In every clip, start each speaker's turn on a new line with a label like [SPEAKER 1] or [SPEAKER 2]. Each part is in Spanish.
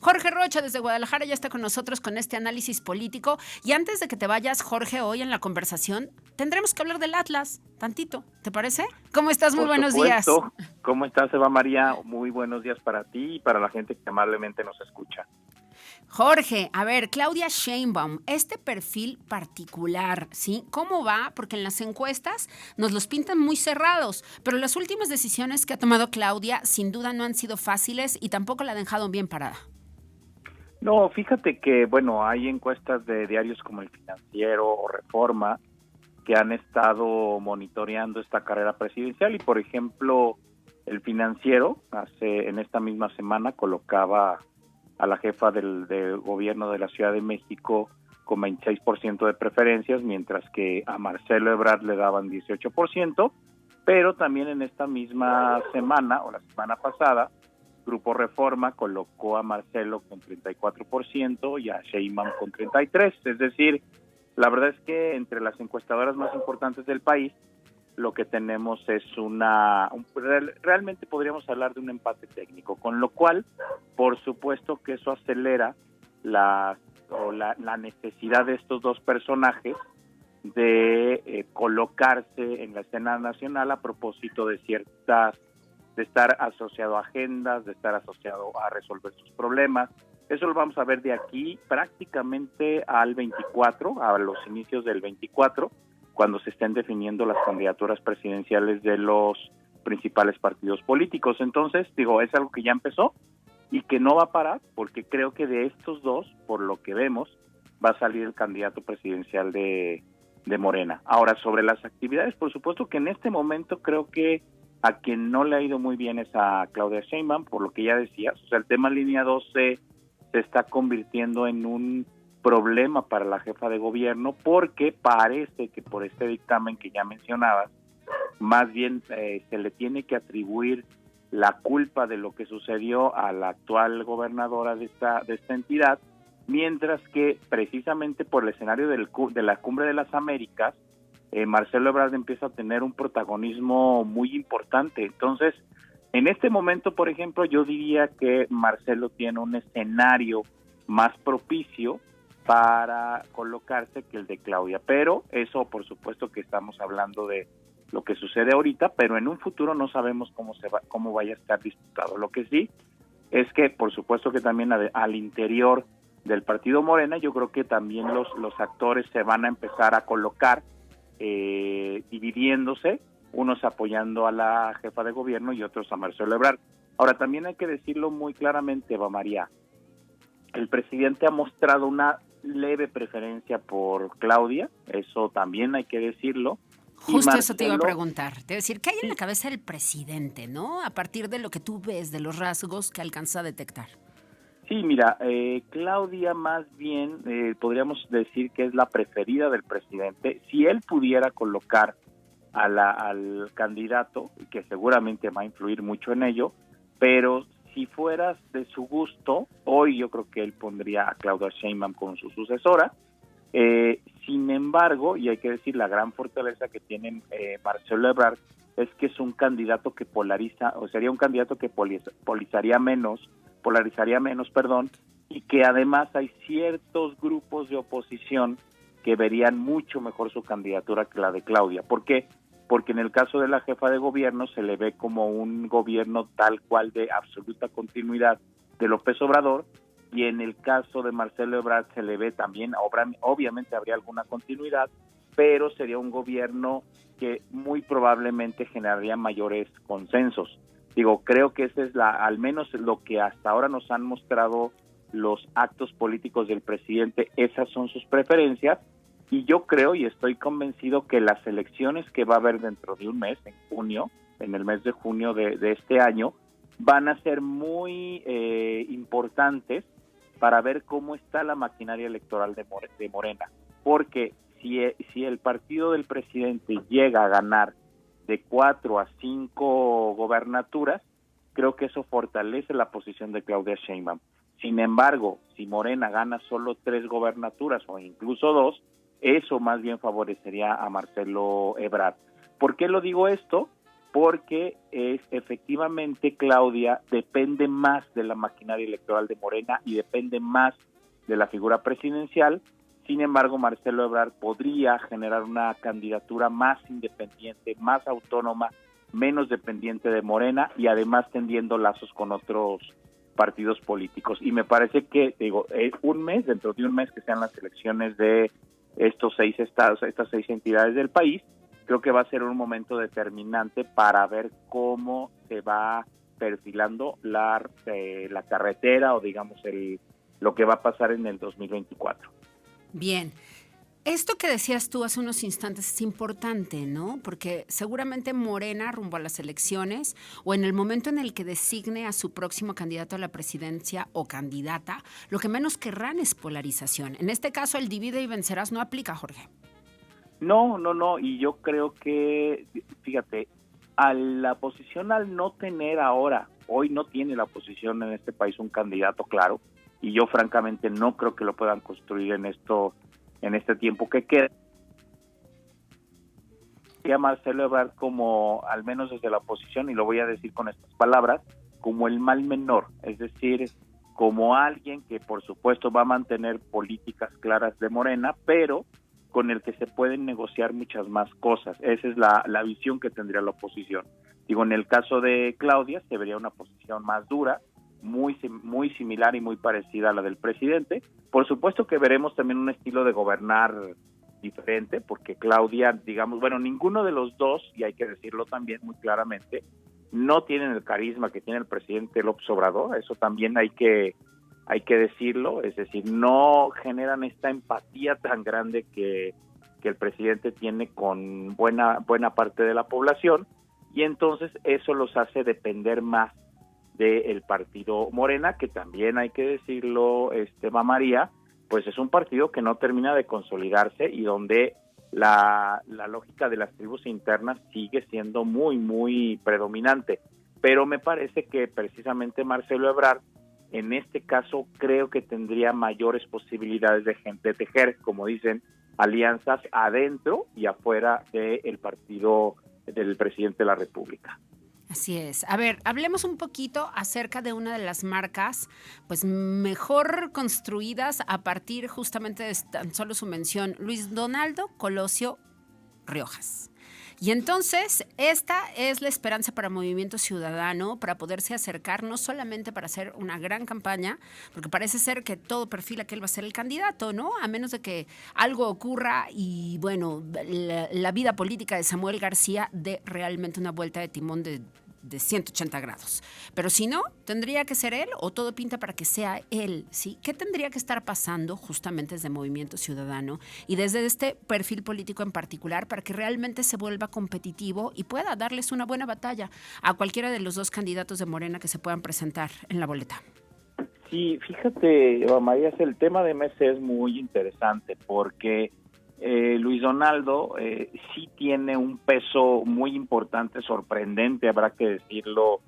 [SPEAKER 1] Jorge Rocha desde Guadalajara ya está con nosotros con este análisis político. Y antes de que te vayas, Jorge, hoy en la conversación tendremos que hablar del Atlas, tantito, ¿te parece? ¿Cómo estás? Muy
[SPEAKER 2] Por
[SPEAKER 1] buenos días.
[SPEAKER 2] supuesto. ¿Cómo estás, Eva María? Muy buenos días para ti y para la gente que amablemente nos escucha.
[SPEAKER 1] Jorge, a ver, Claudia Sheinbaum, este perfil particular, ¿sí? ¿Cómo va? Porque en las encuestas nos los pintan muy cerrados, pero las últimas decisiones que ha tomado Claudia sin duda no han sido fáciles y tampoco la han dejado bien parada.
[SPEAKER 2] No, fíjate que, bueno, hay encuestas de diarios como El Financiero o Reforma que han estado monitoreando esta carrera presidencial y, por ejemplo, El Financiero en esta misma semana colocaba a la jefa del gobierno de la Ciudad de México con 26% de preferencias, mientras que a Marcelo Ebrard le daban 18%, pero también en esta misma semana o la semana pasada, Grupo Reforma colocó a Marcelo con 34% y a Sheinbaum con 33%, es decir, la verdad es que entre las encuestadoras más importantes del país, lo que tenemos es realmente podríamos hablar de un empate técnico, con lo cual, por supuesto que eso acelera la necesidad de estos dos personajes de colocarse en la escena nacional a propósito de estar asociado a agendas, de estar asociado a resolver sus problemas. Eso lo vamos a ver de aquí prácticamente al 24, a los inicios del 24, cuando se estén definiendo las candidaturas presidenciales de los principales partidos políticos. Entonces, es algo que ya empezó y que no va a parar, porque creo que de estos dos, por lo que vemos, va a salir el candidato presidencial de Morena. Ahora, sobre las actividades, por supuesto que en este momento creo que a quien no le ha ido muy bien es a Claudia Sheinbaum, por lo que ya decías, o sea, el tema línea 12 se está convirtiendo en un problema para la jefa de gobierno, porque parece que por este dictamen que ya mencionabas, más bien se le tiene que atribuir la culpa de lo que sucedió a la actual gobernadora de esta entidad, mientras que precisamente por el escenario de la Cumbre de las Américas, Marcelo Ebrard empieza a tener un protagonismo muy importante. Entonces, en este momento, por ejemplo, yo diría que Marcelo tiene un escenario más propicio para colocarse que el de Claudia, pero eso por supuesto que estamos hablando de lo que sucede ahorita, pero en un futuro no sabemos cómo vaya a estar disputado. Lo que sí es que por supuesto que también al interior del partido Morena, yo creo que también los actores se van a empezar a colocar dividiéndose, unos apoyando a la jefa de gobierno y otros a Marcelo Ebrard. Ahora, también hay que decirlo muy claramente, Eva María, el presidente ha mostrado una leve preferencia por Claudia, eso también hay que decirlo.
[SPEAKER 1] Justo eso te iba a preguntar, te iba a decir, ¿qué hay en la cabeza del presidente, no? A partir de lo que tú ves, de los rasgos que alcanza a detectar.
[SPEAKER 2] Sí, mira, Claudia más bien podríamos decir que es la preferida del presidente. Si él pudiera colocar al candidato, que seguramente va a influir mucho en ello, pero si fueras de su gusto, hoy yo creo que él pondría a Claudia Sheinbaum como su sucesora. Sin embargo, y hay que decir, la gran fortaleza que tiene Marcelo Ebrard es que es un candidato que polariza, o sería un candidato que polarizaría menos, y que además hay ciertos grupos de oposición que verían mucho mejor su candidatura que la de Claudia. ¿Por qué? Porque en el caso de la jefa de gobierno se le ve como un gobierno tal cual de absoluta continuidad de López Obrador, y en el caso de Marcelo Ebrard se le ve también, obviamente habría alguna continuidad, pero sería un gobierno que muy probablemente generaría mayores consensos. Creo que esa es al menos lo que hasta ahora nos han mostrado los actos políticos del presidente, esas son sus preferencias, y yo creo y estoy convencido que las elecciones que va a haber dentro de un mes, en junio, en el mes de junio de este año, van a ser muy importantes para ver cómo está la maquinaria electoral de Morena, porque si el partido del presidente llega a ganar de 4 a 5 gobernaturas, creo que eso fortalece la posición de Claudia Sheinbaum. Sin embargo, si Morena gana solo 3 gobernaturas o incluso 2, eso más bien favorecería a Marcelo Ebrard. ¿Por qué lo digo esto? porque efectivamente Claudia depende más de la maquinaria electoral de Morena y depende más de la figura presidencial. Sin embargo, Marcelo Ebrard podría generar una candidatura más independiente, más autónoma, menos dependiente de Morena y además tendiendo lazos con otros partidos políticos. Y me parece que, dentro de un mes que sean las elecciones de estos 6 estados, estas 6 entidades del país, creo que va a ser un momento determinante para ver cómo se va perfilando la carretera o digamos lo que va a pasar en el 2024.
[SPEAKER 1] Bien. Esto que decías tú hace unos instantes es importante, ¿no? Porque seguramente Morena, rumbo a las elecciones, o en el momento en el que designe a su próximo candidato a la presidencia o candidata, lo que menos querrán es polarización. En este caso, el divide y vencerás no aplica, Jorge.
[SPEAKER 2] No, y yo creo que, fíjate, a la oposición al no tener hoy no tiene la oposición en este país un candidato claro, y yo francamente no creo que lo puedan construir en este tiempo que queda. A Marcelo Ebrard como, al menos desde la oposición, y lo voy a decir con estas palabras, como el mal menor, es decir, como alguien que por supuesto va a mantener políticas claras de Morena, pero con el que se pueden negociar muchas más cosas. Esa es la visión que tendría la oposición. En el caso de Claudia se vería una posición más dura, muy similar y muy parecida a la del presidente. Por supuesto que veremos también un estilo de gobernar diferente, porque Claudia, ninguno de los dos, y hay que decirlo también muy claramente, no tienen el carisma que tiene el presidente López Obrador. Eso también hay que decirlo, es decir, no generan esta empatía tan grande que el presidente tiene con buena parte de la población, y entonces eso los hace depender más del partido Morena, que también hay que decirlo, María, pues es un partido que no termina de consolidarse y donde la lógica de las tribus internas sigue siendo muy, muy predominante. Pero me parece que precisamente Marcelo Ebrard, en este caso, creo que tendría mayores posibilidades de tejer, como dicen, alianzas adentro y afuera del partido del presidente de la República.
[SPEAKER 1] Así es. A ver, hablemos un poquito acerca de una de las marcas pues mejor construidas a partir justamente de tan solo su mención, Luis Donaldo Colosio Riojas. Y entonces, esta es la esperanza para Movimiento Ciudadano, para poderse acercar, no solamente para hacer una gran campaña, porque parece ser que todo perfila que él va a ser el candidato, ¿no? A menos de que algo ocurra y, bueno, la vida política de Samuel García dé realmente una vuelta de timón de 180 grados. Pero si no, tendría que ser él o todo pinta para que sea él, ¿sí? ¿Qué tendría que estar pasando justamente desde Movimiento Ciudadano y desde este perfil político en particular para que realmente se vuelva competitivo y pueda darles una buena batalla a cualquiera de los dos candidatos de Morena que se puedan presentar en la boleta?
[SPEAKER 2] Sí, fíjate, María, el tema de MC es muy interesante porque Luis Donaldo sí tiene un peso muy importante, sorprendente, habrá que decirlo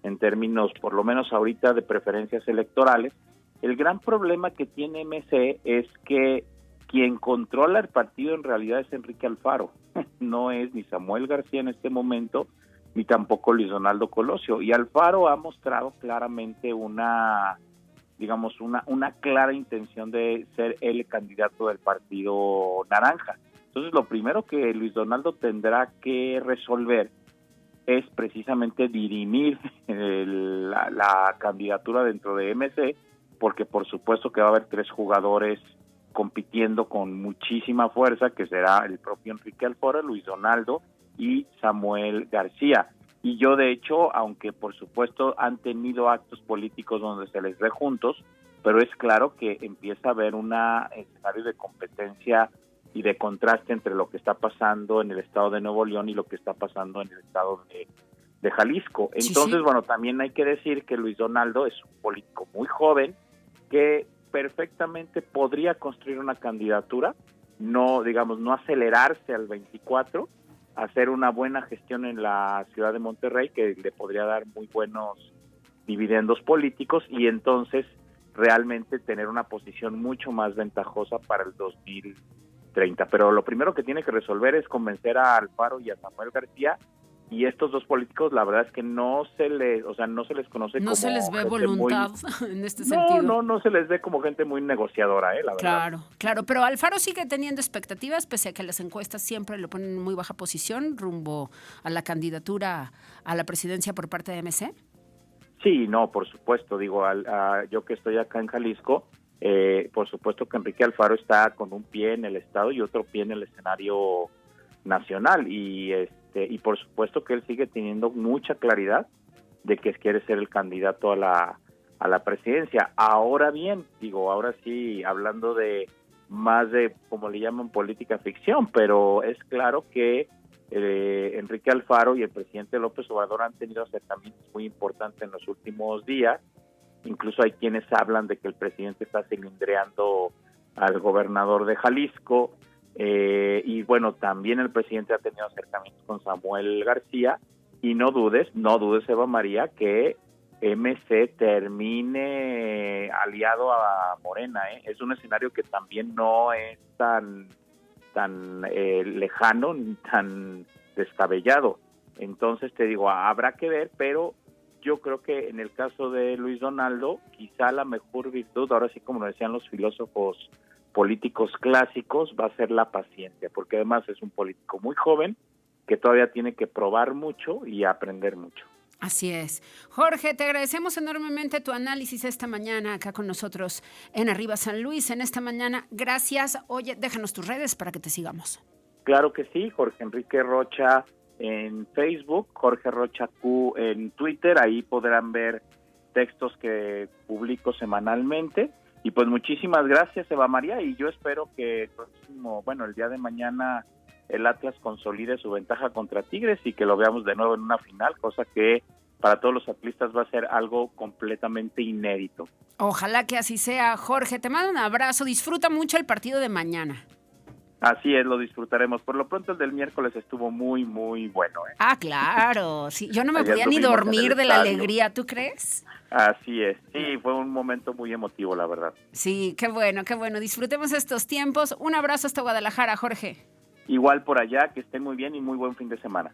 [SPEAKER 2] en términos, por lo menos ahorita, de preferencias electorales. El gran problema que tiene MC es que quien controla el partido en realidad es Enrique Alfaro, no es ni Samuel García en este momento, ni tampoco Luis Donaldo Colosio, y Alfaro ha mostrado claramente una clara intención de ser el candidato del Partido Naranja. Entonces, lo primero que Luis Donaldo tendrá que resolver es precisamente dirimir la candidatura dentro de MC, porque por supuesto que va a haber 3 jugadores compitiendo con muchísima fuerza, que será el propio Enrique Alfaro, Luis Donaldo y Samuel García. Y yo, de hecho, aunque por supuesto han tenido actos políticos donde se les ve juntos, pero es claro que empieza a haber un escenario de competencia y de contraste entre lo que está pasando en el estado de Nuevo León y lo que está pasando en el estado de Jalisco. Entonces, sí. Bueno, también hay que decir que Luis Donaldo es un político muy joven que perfectamente podría construir una candidatura, no acelerarse al 24, hacer una buena gestión en la ciudad de Monterrey que le podría dar muy buenos dividendos políticos y entonces realmente tener una posición mucho más ventajosa para el 2030. Pero lo primero que tiene que resolver es convencer a Alfaro y a Samuel García y estos dos políticos la verdad es que no se les conoce como
[SPEAKER 1] No se les ve
[SPEAKER 2] gente
[SPEAKER 1] voluntad en este sentido.
[SPEAKER 2] no se les ve como gente muy negociadora, la verdad.
[SPEAKER 1] Claro, claro, pero Alfaro sigue teniendo expectativas, pese a que las encuestas siempre lo ponen en muy baja posición rumbo a la candidatura a la presidencia por parte de MC.
[SPEAKER 2] Sí, no, por supuesto, digo, yo que estoy acá en Jalisco, por supuesto que Enrique Alfaro está con un pie en el estado y otro pie en el escenario nacional, y por supuesto que él sigue teniendo mucha claridad de que quiere ser el candidato a la presidencia. Ahora bien, digo, ahora sí, hablando de más de, como le llaman, política ficción, pero es claro que Enrique Alfaro y el presidente López Obrador han tenido acercamientos muy importantes en los últimos días. Incluso hay quienes hablan de que el presidente está cilindreando al gobernador de Jalisco, y bueno, también el presidente ha tenido acercamientos con Samuel García, y no dudes, Eva María, que MC termine aliado a Morena. Es un escenario que también no es tan lejano ni tan descabellado. Entonces te digo, habrá que ver, pero yo creo que en el caso de Luis Donaldo, quizá la mejor virtud, ahora sí como lo decían los filósofos políticos clásicos, va a ser la paciencia, porque además es un político muy joven que todavía tiene que probar mucho y aprender mucho.
[SPEAKER 1] Así es. Jorge, te agradecemos enormemente tu análisis esta mañana acá con nosotros en Arriba San Luis, en esta mañana. Gracias. Oye, déjanos tus redes para que te sigamos.
[SPEAKER 2] Claro que sí, Jorge Enrique Rocha en Facebook, Jorge Rocha Q en Twitter, ahí podrán ver textos que publico semanalmente. Y pues muchísimas gracias, Eva María, y yo espero que el día de mañana el Atlas consolide su ventaja contra Tigres y que lo veamos de nuevo en una final, cosa que para todos los atlistas va a ser algo completamente inédito.
[SPEAKER 1] Ojalá que así sea. Jorge, te mando un abrazo, disfruta mucho el partido de mañana.
[SPEAKER 2] Así es, lo disfrutaremos. Por lo pronto el del miércoles estuvo muy, muy bueno.
[SPEAKER 1] Ah, claro, sí, yo no me
[SPEAKER 2] Ayer
[SPEAKER 1] podía ni
[SPEAKER 2] estuvimos
[SPEAKER 1] dormir
[SPEAKER 2] en el
[SPEAKER 1] de la
[SPEAKER 2] estadio.
[SPEAKER 1] alegría, ¿tú crees?
[SPEAKER 2] Así es, sí, fue un momento muy emotivo, la verdad.
[SPEAKER 1] Sí, qué bueno, disfrutemos estos tiempos. Un abrazo hasta Guadalajara, Jorge.
[SPEAKER 2] Igual por allá, que estén muy bien y muy buen fin de semana.